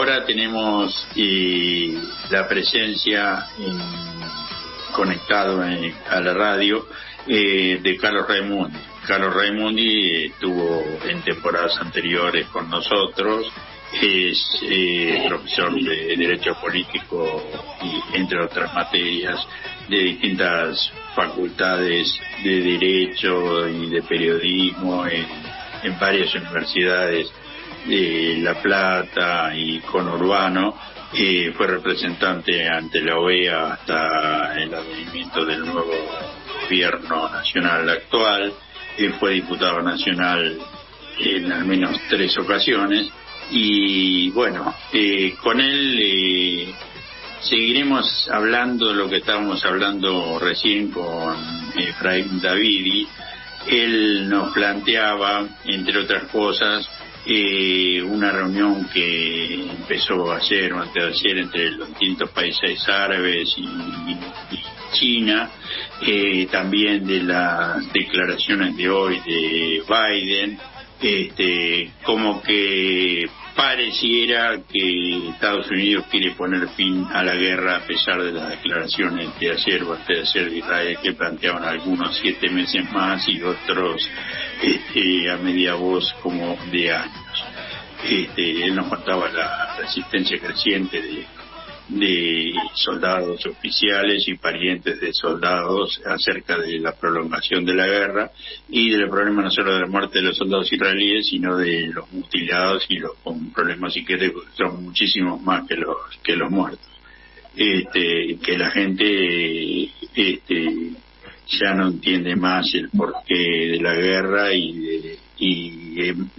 ahora tenemos la presencia conectado a la radio de Carlos Raimundi. Carlos Raimundi estuvo en temporadas anteriores con nosotros, es profesor de Derecho Político y entre otras materias de distintas facultades de Derecho y de Periodismo en varias universidades de La Plata y conurbano. Fue representante ante la OEA hasta el advenimiento del nuevo gobierno nacional actual. Fue diputado nacional en al menos 3 ocasiones y bueno, con él seguiremos hablando de lo que estábamos hablando recién con Efraín Davidi. Él nos planteaba, entre otras cosas, una reunión que empezó ayer o antes de ayer entre los distintos países árabes y China, también de las declaraciones de hoy de Biden, como que pareciera que Estados Unidos quiere poner fin a la guerra a pesar de las declaraciones de ayer o antes de ayer de Israel, que planteaban algunos 7 meses más y otros a media voz como de años. Él nos contaba la resistencia creciente de soldados oficiales y parientes de soldados acerca de la prolongación de la guerra y del problema no solo de la muerte de los soldados israelíes, sino de los mutilados y con problemas psiquiátricos que son muchísimos más que los muertos. Que la gente ya no entiende más el porqué de la guerra y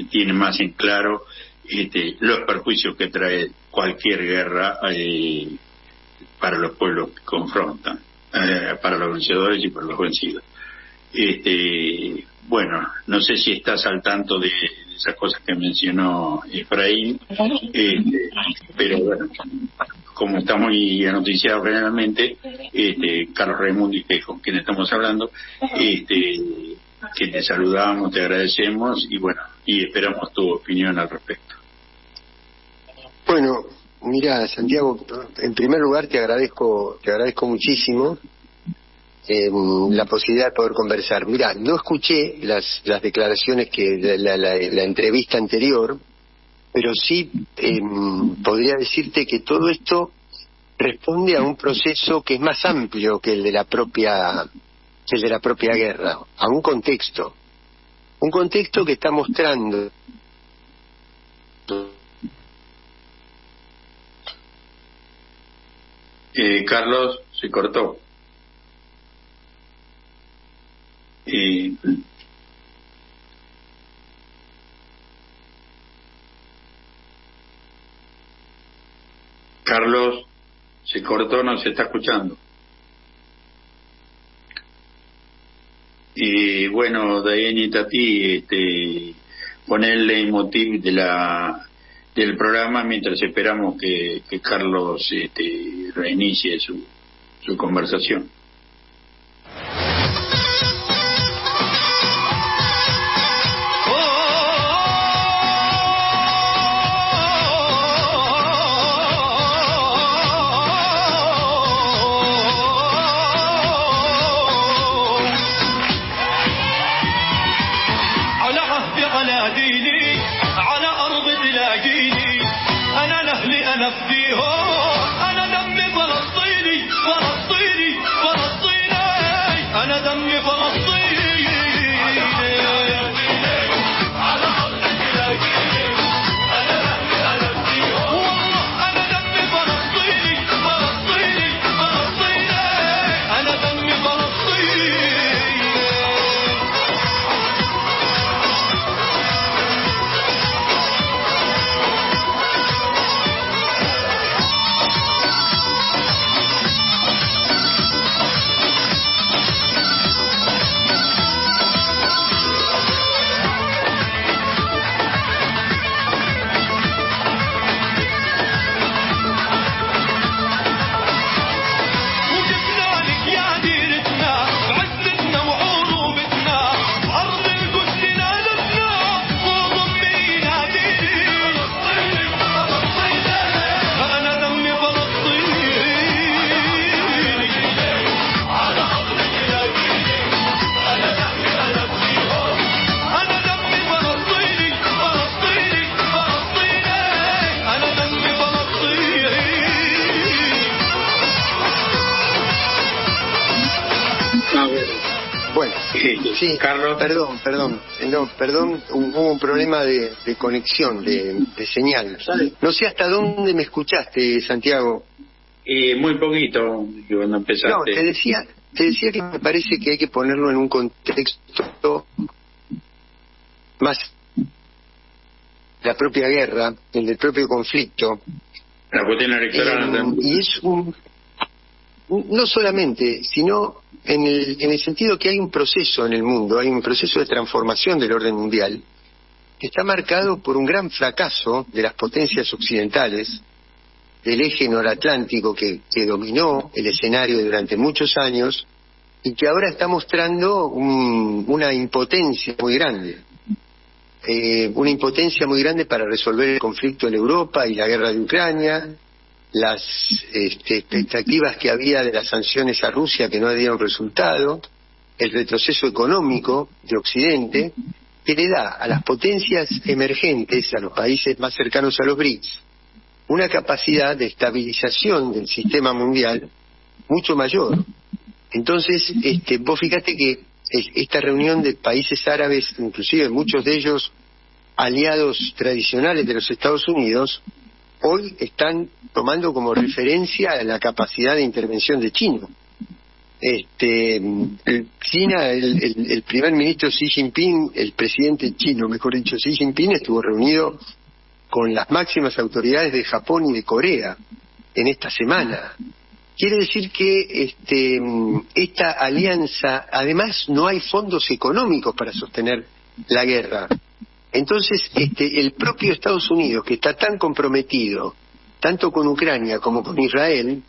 tiene más en claro los perjuicios que trae cualquier guerra para los pueblos que confrontan, para los vencedores y para los vencidos. Bueno, no sé si estás al tanto de esas cosas que mencionó Efraín, pero bueno, como está muy anoticiado generalmente, Carlos Raimundi, que es con quien estamos hablando, que te saludamos, te agradecemos y bueno, y esperamos tu opinión al respecto. Bueno, mira, Santiago, en primer lugar te agradezco muchísimo la posibilidad de poder conversar. Mira, no escuché las declaraciones la entrevista anterior, pero sí podría decirte que todo esto responde a un proceso que es más amplio que el de la propia guerra, a un contexto que está mostrando Carlos, se cortó. Carlos, se cortó, no se está escuchando. Y bueno, Dayen y Tati, ponerle el motivo del programa mientras esperamos que Carlos reinicie su conversación. Sí, Carlos. Perdón, hubo un problema de conexión, de señal. No sé hasta dónde me escuchaste, Santiago. Muy poquito, cuando empezaste. No, te decía que me parece que hay que ponerlo en un contexto más la propia guerra, el del propio conflicto. La cuestión electoral. Y es no solamente, sino en el sentido que hay un proceso en el mundo, hay un proceso de transformación del orden mundial que está marcado por un gran fracaso de las potencias occidentales, del eje noratlántico que dominó el escenario durante muchos años y que ahora está mostrando una impotencia muy grande. Una impotencia muy grande para resolver el conflicto en Europa y la guerra de Ucrania, las expectativas que había de las sanciones a Rusia que no dieron resultado, el retroceso económico de Occidente, que le da a las potencias emergentes, a los países más cercanos a los BRICS, una capacidad de estabilización del sistema mundial mucho mayor. Entonces, vos fíjate que esta reunión de países árabes, inclusive muchos de ellos aliados tradicionales de los Estados Unidos, hoy están tomando como referencia la capacidad de intervención de China. China, el primer ministro Xi Jinping, el presidente chino, mejor dicho, Xi Jinping, estuvo reunido con las máximas autoridades de Japón y de Corea en esta semana. Quiere decir que esta alianza, además, no hay fondos económicos para sostener la guerra. Entonces, el propio Estados Unidos, que está tan comprometido, tanto con Ucrania como con Israel,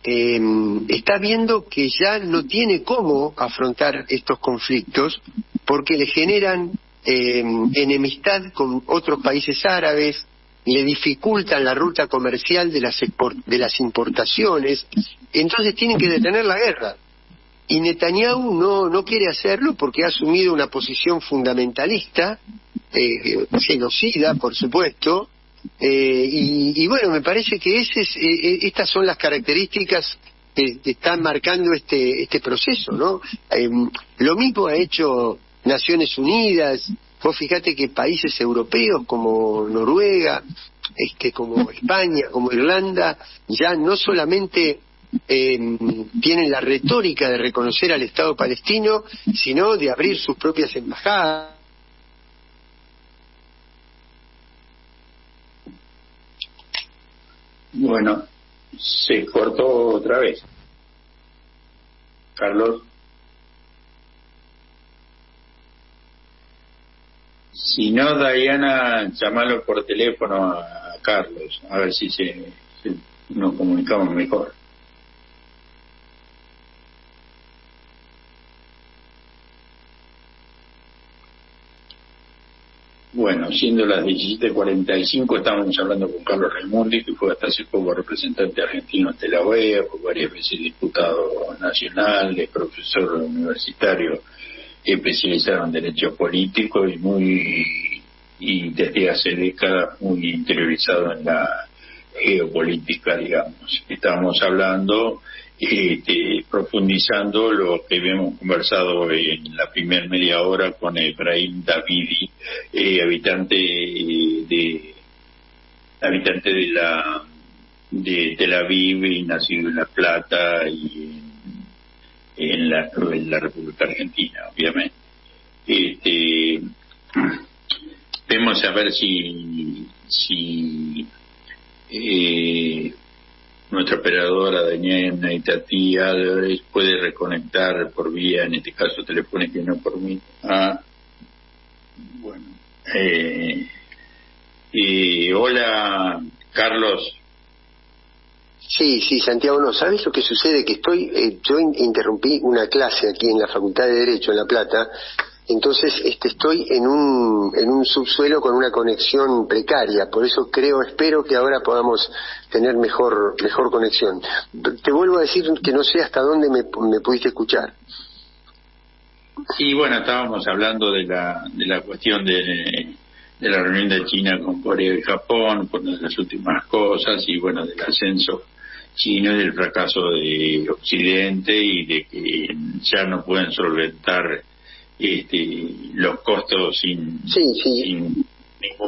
está viendo que ya no tiene cómo afrontar estos conflictos porque le generan enemistad con otros países árabes, le dificultan la ruta comercial de las importaciones, entonces tienen que detener la guerra. Y Netanyahu no quiere hacerlo porque ha asumido una posición fundamentalista, genocida, por supuesto, y bueno, me parece que estas son las características que están marcando este proceso, ¿no? Lo mismo ha hecho Naciones Unidas. Vos fíjate que países europeos como Noruega, como España, como Irlanda, ya no solamente tienen la retórica de reconocer al Estado palestino, sino de abrir sus propias embajadas. Bueno, se cortó otra vez. Carlos. Si no, Diana, llamalo por teléfono a Carlos, a ver si nos comunicamos mejor. Bueno, siendo las 17:45, estamos hablando con Carlos Raimondi, que fue hasta hace poco representante argentino ante la OEA, fue varias veces diputado nacional, es profesor universitario especializado en derecho político y desde hace décadas muy interiorizado en la geopolítica, digamos. Estamos hablando, profundizando lo que habíamos conversado en la primera media hora con Efraín Davidi, habitante de Tel Aviv y nacido en La Plata y en la República Argentina, obviamente. Vamos a ver si nuestra operadora Daniela Itatí Álvarez puede reconectar por vía, en este caso telefónica y no por mí. Bueno. Hola, Carlos. Sí, Santiago, no, ¿sabes lo que sucede? Que yo interrumpí una clase aquí en la Facultad de Derecho en La Plata, entonces estoy en un subsuelo con una conexión precaria, por eso espero que ahora podamos tener mejor conexión. Te vuelvo a decir que no sé hasta dónde me pudiste escuchar. Sí, bueno, estábamos hablando de la cuestión de la reunión de China con Corea y Japón, por las últimas cosas, y bueno, del ascenso sino del fracaso de Occidente y de que ya no pueden solventar los costos sin ningún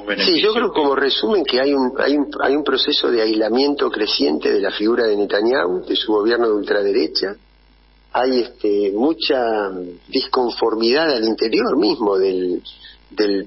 beneficio. Sí, yo creo como resumen que hay un proceso de aislamiento creciente de la figura de Netanyahu, de su gobierno de ultraderecha. Hay mucha disconformidad al interior mismo del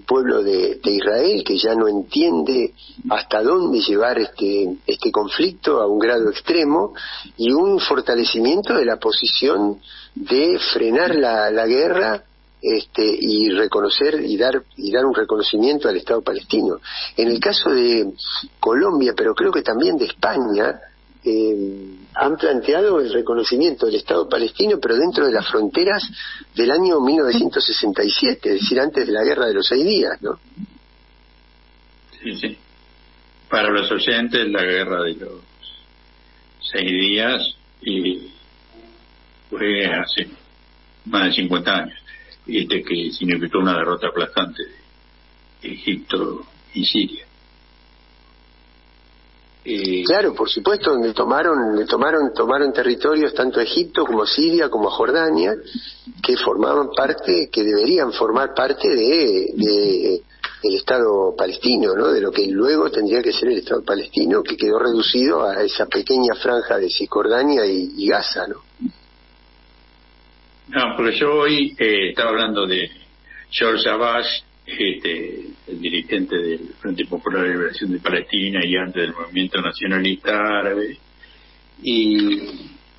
pueblo de Israel, que ya no entiende hasta dónde llevar este conflicto a un grado extremo, y un fortalecimiento de la posición de frenar la guerra y reconocer y dar un reconocimiento al Estado palestino. En el caso de Colombia, pero creo que también de España, han planteado el reconocimiento del Estado palestino, pero dentro de las fronteras del año 1967, es decir, antes de la Guerra de los 6 días, ¿no? Sí. Para los oyentes, la Guerra de los 6 días fue hace más de 50 años, que significó una derrota aplastante de Egipto y Siria. Claro, por supuesto, donde tomaron territorios tanto a Egipto como a Siria como a Jordania, que deberían formar parte del Estado palestino, ¿no? De lo que luego tendría que ser el Estado palestino, que quedó reducido a esa pequeña franja de Cisjordania y Gaza, ¿no? No, porque yo hoy estaba hablando de George Abbas, el dirigente del Frente Popular de Liberación de Palestina y antes del Movimiento Nacionalista Árabe, y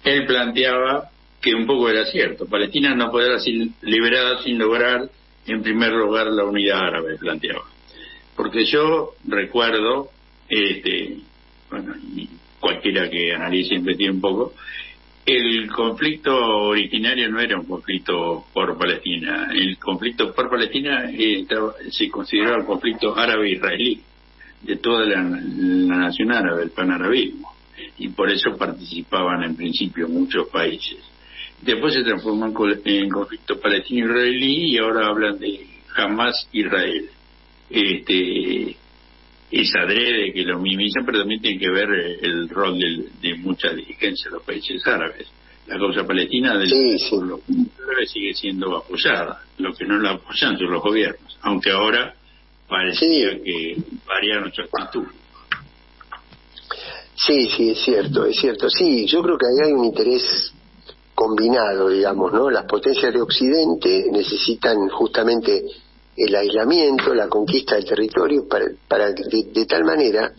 él planteaba que un poco era cierto: Palestina no podrá ser liberada sin lograr, en primer lugar, la unidad árabe, planteaba. Porque yo recuerdo, y cualquiera que analice y investigue un poco, el conflicto originario no era un conflicto por Palestina. El conflicto por Palestina se consideraba el conflicto árabe-israelí, de toda la nación árabe, el panarabismo. Y por eso participaban en principio muchos países. Después se transformó en conflicto palestino-israelí y ahora hablan de Hamas-Israel. Es adrede que lo minimizan, pero también tiene que ver el rol de mucha dirigencia de los países árabes. La causa palestina del pueblo árabe sigue siendo apoyada. Lo que no la apoyan son los gobiernos, aunque ahora parecía que variaron su actitud. Sí, es cierto. Sí, yo creo que ahí hay un interés combinado, digamos, ¿no? Las potencias de Occidente necesitan justamente el aislamiento, la conquista del territorio, para de tal manera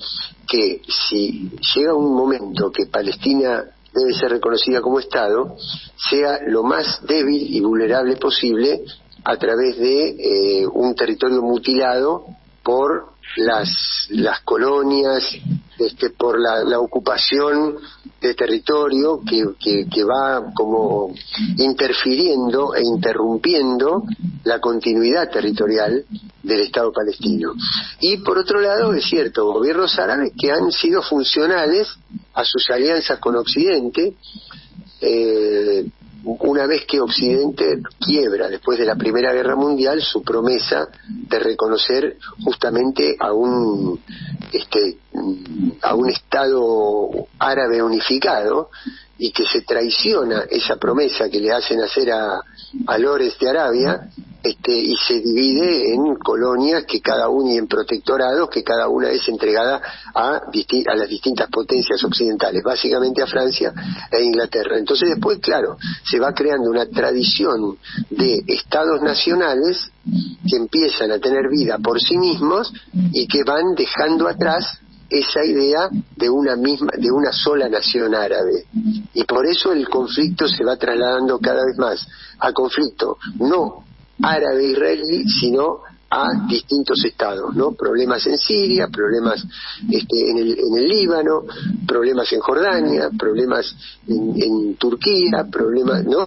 que si llega un momento que Palestina debe ser reconocida como Estado, sea lo más débil y vulnerable posible a través de un territorio mutilado por las colonias, por la ocupación de territorio que va como interfiriendo e interrumpiendo la continuidad territorial del Estado palestino. Y por otro lado, es cierto, gobiernos árabes que han sido funcionales a sus alianzas con Occidente, una vez que Occidente quiebra después de la Primera Guerra Mundial su promesa de reconocer justamente a un Estado árabe unificado, y que se traiciona esa promesa que le hacen hacer a Lores de Arabia, y se divide en colonias que cada una, y en protectorados que cada una es entregada a las distintas potencias occidentales, básicamente a Francia e Inglaterra. Entonces después, claro, se va creando una tradición de estados nacionales que empiezan a tener vida por sí mismos y que van dejando atrás esa idea de una sola nación árabe. Y por eso el conflicto se va trasladando cada vez más a conflicto no árabe-israelí, sino a distintos estados, ¿no? Problemas en Siria, problemas en el Líbano, problemas en Jordania, problemas en Turquía, problemas, ¿no?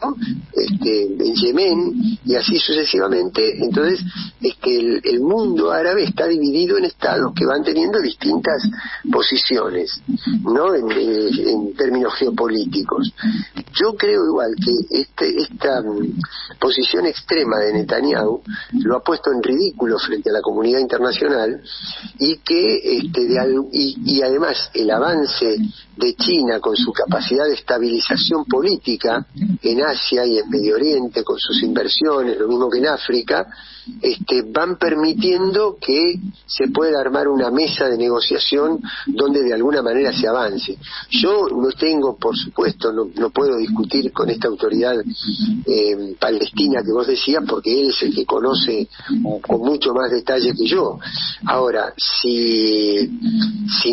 En Yemen, y así sucesivamente. Entonces, el mundo árabe está dividido en estados que van teniendo distintas posiciones, ¿no? En términos geopolíticos. Yo creo igual que esta posición extrema de Netanyahu lo ha puesto en ridículo ridículo frente a la comunidad internacional, y que y además el avance de China con su capacidad de estabilización política en Asia y en Medio Oriente, con sus inversiones, lo mismo que en África, van permitiendo que se pueda armar una mesa de negociación donde de alguna manera se avance. Yo no tengo, por supuesto, no puedo discutir con esta autoridad palestina que vos decías, porque él es el que conoce con mucho más detalle que yo. Ahora, si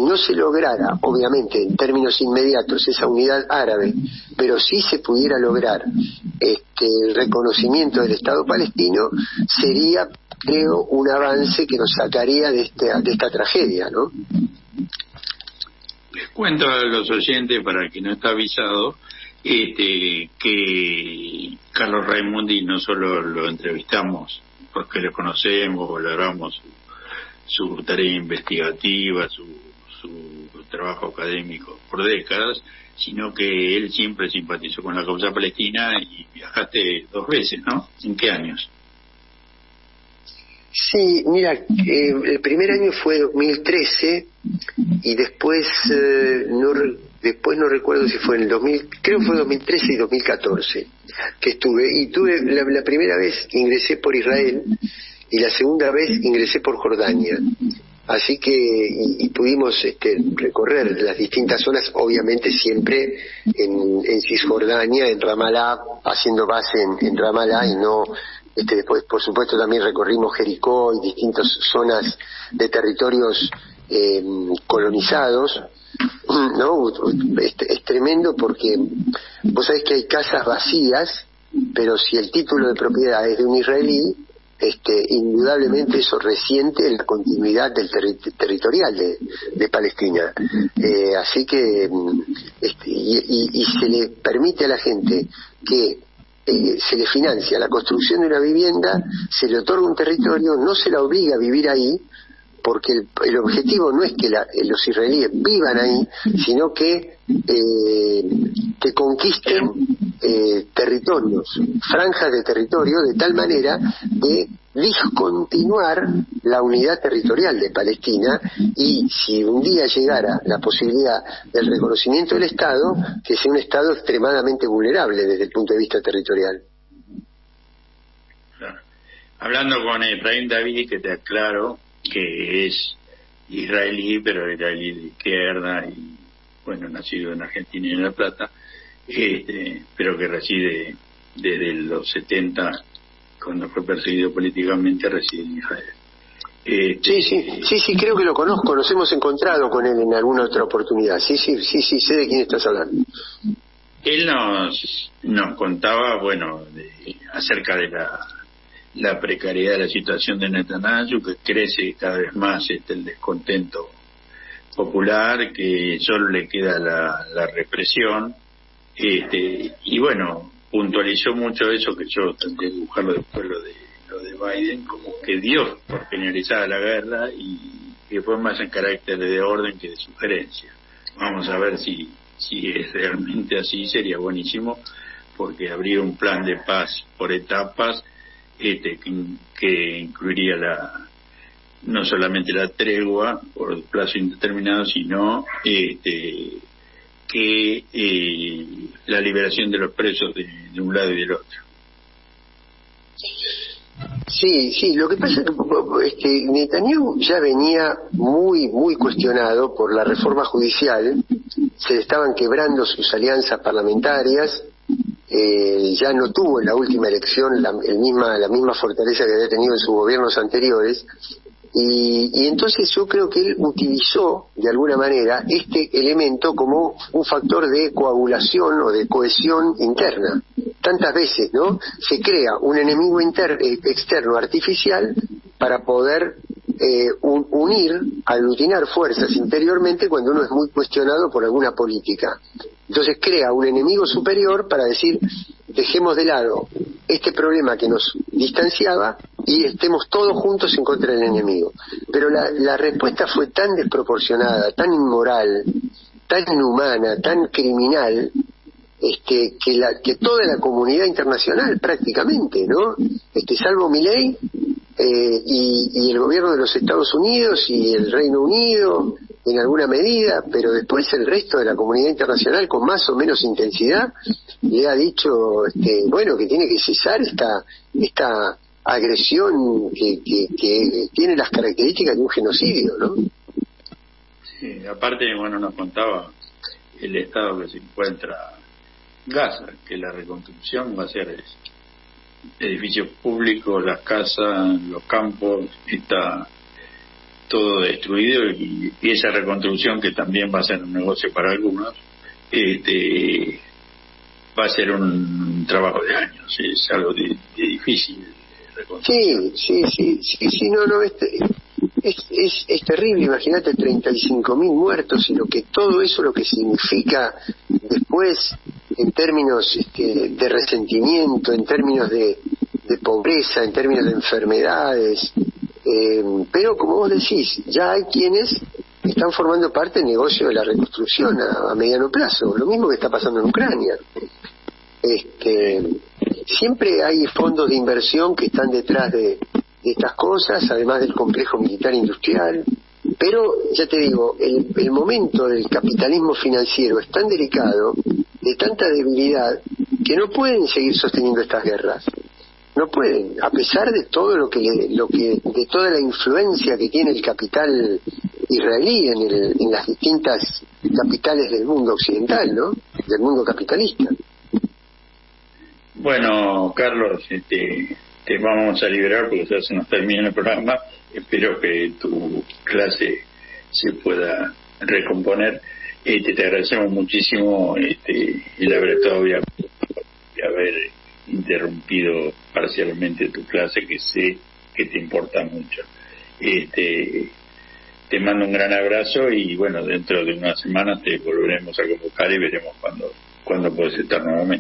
no se lograra, obviamente, en términos inmediatos, esa unidad árabe, pero sí se pudiera lograr el reconocimiento del Estado palestino, sería, creo, un avance que nos sacaría de esta tragedia, ¿no? Les cuento a los oyentes, para el que no está avisado, que Carlos Raimundi no solo lo entrevistamos porque lo conocemos, valoramos su tarea investigativa, su trabajo académico por décadas, sino que él siempre simpatizó con la causa palestina y viajaste 2 veces, ¿no? ¿En qué años? Sí, mira, el primer año fue 2013 y después no recuerdo si fue en el 2000, creo que fue 2013 y 2014 que tuve la primera vez ingresé por Israel y la segunda vez ingresé por Jordania. Así que y pudimos recorrer las distintas zonas, obviamente siempre en Cisjordania, en Ramallah, haciendo base en Ramallah, y no después, por supuesto, también recorrimos Jericó y distintas zonas de territorios colonizados, ¿no? Es tremendo porque vos sabés que hay casas vacías, pero si el título de propiedad es de un israelí, indudablemente eso resiente la continuidad del territorial de Palestina. Así que y se le permite a la gente que se le financia la construcción de una vivienda, se le otorga un territorio, no se la obliga a vivir ahí, porque el objetivo no es que los israelíes vivan ahí, sino que conquisten territorios, franjas de territorio, de tal manera de discontinuar la unidad territorial de Palestina, y si un día llegara la posibilidad del reconocimiento del Estado, que sea un Estado extremadamente vulnerable desde el punto de vista territorial. Claro. Hablando con Efraín David, que te aclaro que es israelí, pero israelí de izquierda y, bueno, nacido en Argentina y en La Plata, pero que reside desde los 70, cuando fue perseguido políticamente, reside en Israel. Sí, creo que lo conozco, nos hemos encontrado con él en alguna otra oportunidad. Sí, sé de quién estás hablando. Él nos contaba, bueno, acerca de la precariedad de la situación de Netanyahu, que crece cada vez más el descontento popular, que solo le queda la represión, y bueno, puntualizó mucho eso, que yo intenté dibujarlo después, lo de Biden, como que dio por finalizada la guerra y que fue más en carácter de orden que de sugerencia. Vamos a ver si es realmente así, sería buenísimo, porque habría un plan de paz por etapas, que incluiría no solamente la tregua por plazo indeterminado, sino que la liberación de los presos de un lado y del otro. Sí, lo que pasa es que Netanyahu ya venía muy cuestionado por la reforma judicial, se le estaban quebrando sus alianzas parlamentarias, ya no tuvo en la última elección la misma fortaleza que había tenido en sus gobiernos anteriores, y entonces yo creo que él utilizó de alguna manera este elemento como un factor de coagulación o de cohesión interna. Tantas veces, ¿no?, se crea un enemigo externo artificial para poder aglutinar fuerzas interiormente cuando uno es muy cuestionado por alguna política. Entonces crea un enemigo superior para decir, dejemos de lado este problema que nos distanciaba y estemos todos juntos en contra del enemigo. Pero la respuesta fue tan desproporcionada, tan inmoral, tan inhumana, tan criminal, que toda la comunidad internacional prácticamente, ¿no? Salvo Milei, y el gobierno de los Estados Unidos y el Reino Unido en alguna medida, pero después el resto de la comunidad internacional con más o menos intensidad le ha dicho bueno, que tiene que cesar esta agresión que tiene las características de un genocidio, ¿no? Sí, aparte, bueno, nos contaba el estado que se encuentra Gaza, que la reconstrucción va a ser edificios públicos, las casas, los campos, está todo destruido, y esa reconstrucción, que también va a ser un negocio para algunos, va a ser un trabajo de años, es algo de difícil reconstrucción. Sí, no, es terrible. Imagínate 35.000 muertos y todo eso lo que significa después en términos de resentimiento, en términos de pobreza, en términos de enfermedades, pero como vos decís, ya hay quienes están formando parte del negocio de la reconstrucción a mediano plazo, lo mismo que está pasando en Ucrania. Siempre hay fondos de inversión que están detrás de estas cosas, además del complejo militar industrial, pero ya te digo, el momento del capitalismo financiero es tan delicado, de tanta debilidad, que no pueden seguir sosteniendo estas guerras. No pueden, a pesar de todo de toda la influencia que tiene el capital israelí en las distintas capitales del mundo occidental, ¿no? Del mundo capitalista. Bueno, Carlos, te vamos a liberar porque ya se nos termina el programa. Espero que tu clase se pueda recomponer. Te agradecemos muchísimo el haber estado y haber interrumpido parcialmente tu clase, que sé que te importa mucho. Te mando un gran abrazo y bueno, dentro de una semana te volveremos a convocar y veremos cuándo puedes estar nuevamente.